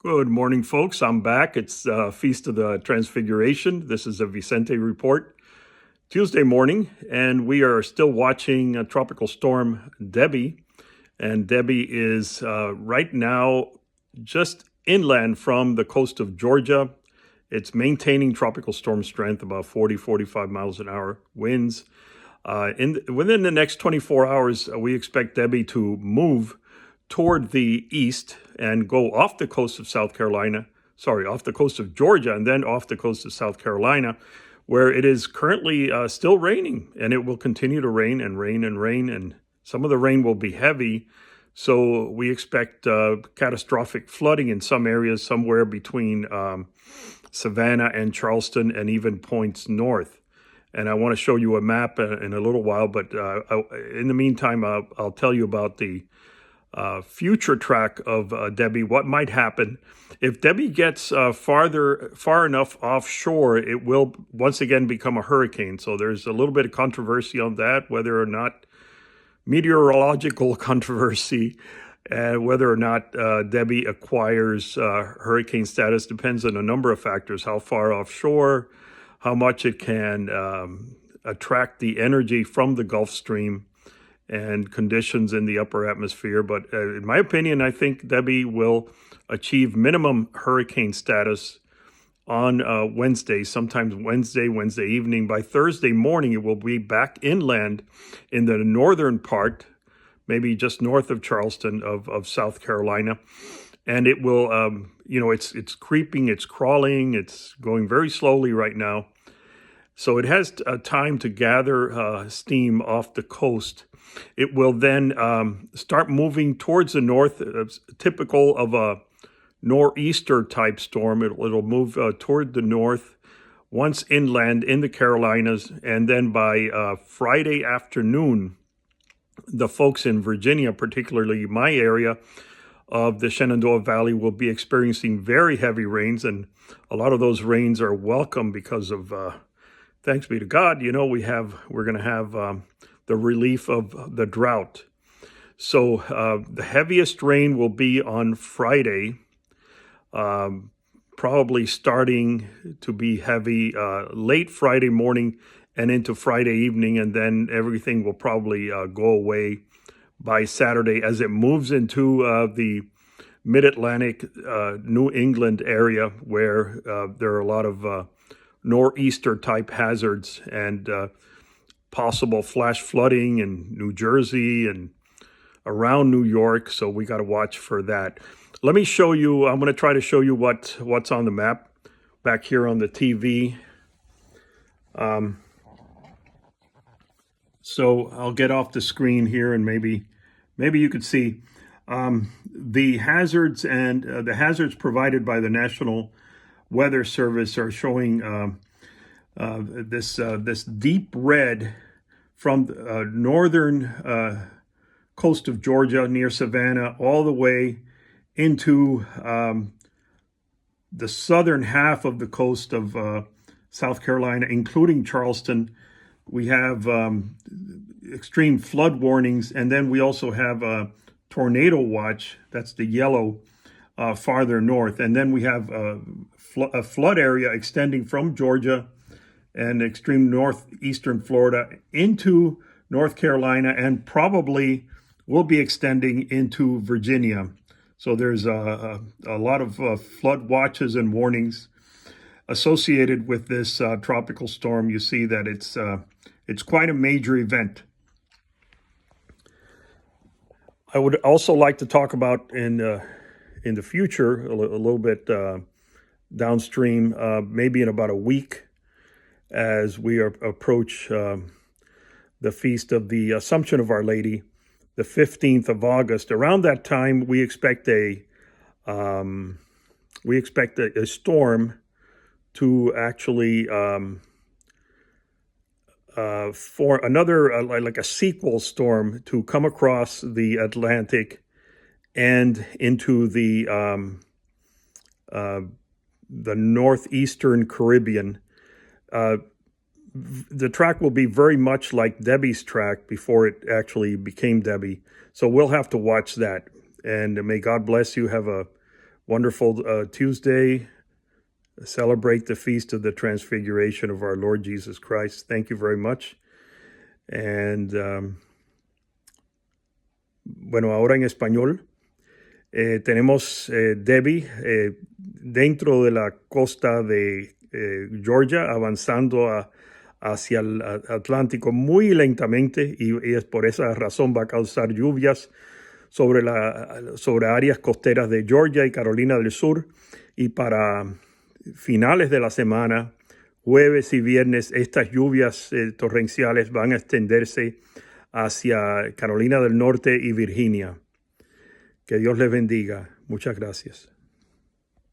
Good morning, folks. I'm back. It's Feast of the Transfiguration. This is a Vicente report. Tuesday morning, and we are still watching Tropical Storm Debby. And Debby is right now just inland from the coast of Georgia. It's maintaining tropical storm strength, about 40, 45 miles an hour winds. Within the next 24 hours, we expect Debby to move toward the east and go off the coast of off the coast of Georgia, and then off the coast of South Carolina, where it is currently still raining, and it will continue to rain and rain and rain, and some of the rain will be heavy. So we expect catastrophic flooding in some areas, somewhere between Savannah and Charleston, and even points north. And I want to show you a map in a little while, but in the meantime, I'll tell you about the future track of Debby, what might happen. If Debby gets far enough offshore, it will once again become a hurricane. So there's a little bit of controversy on that, whether or not meteorological controversy, and whether or not Debby acquires hurricane status depends on a number of factors: how far offshore, how much it can attract the energy from the Gulf Stream, and conditions in the upper atmosphere. But in my opinion, I think Debby will achieve minimum hurricane status on Wednesday, sometimes Wednesday evening. By Thursday morning, it will be back inland in the northern part, maybe just north of Charleston of South Carolina. And it will, it's creeping, it's crawling, it's going very slowly right now. So it has time to gather steam off the coast. It will then start moving towards the north, typical of a nor'easter type storm. It'll move toward the north, once inland in the Carolinas, and then by Friday afternoon, the folks in Virginia, particularly my area of the Shenandoah Valley, will be experiencing very heavy rains, and a lot of those rains are welcome because of thanks be to God, we're going to have the relief of the drought. So the heaviest rain will be on Friday, probably starting to be heavy late Friday morning and into Friday evening, and then everything will probably go away by Saturday as it moves into the mid-Atlantic New England area, where there are a lot of nor'easter type hazards and possible flash flooding in New Jersey and around New York. So we got to watch for that. Let me show you, I'm going to try to show you what's on the map back here on the TV. So I'll get off the screen here, and maybe you could see the hazards, and the hazards provided by the National Weather Service are showing this deep red from the northern coast of Georgia near Savannah all the way into the southern half of the coast of South Carolina, including Charleston. We have extreme flood warnings, and then we also have a tornado watch. That's the yellow farther north. And then we have a flood area extending from Georgia and extreme northeastern Florida into North Carolina, and probably will be extending into Virginia. So there's a lot of flood watches and warnings associated with this tropical storm. You see that it's quite a major event. I would also like to talk about in the future, a little bit downstream, maybe in about a week, as we approach the feast of the Assumption of Our Lady, the 15th of August. Around that time, we expect a storm to actually for another like a sequel storm to come across the Atlantic and into the northeastern Caribbean. The track will be very much like Debby's track before it actually became Debby. So we'll have to watch that. And may God bless you. Have a wonderful Tuesday. Celebrate the feast of the transfiguration of our Lord Jesus Christ. Thank you very much. And bueno, ahora en español. Tenemos Debby dentro de la costa de Georgia, avanzando hacia el Atlántico muy lentamente, y es por esa razón va a causar lluvias sobre áreas costeras de Georgia y Carolina del Sur. Y para finales de la semana, jueves y viernes, estas lluvias torrenciales van a extenderse hacia Carolina del Norte y Virginia. Que Dios les bendiga. Muchas gracias.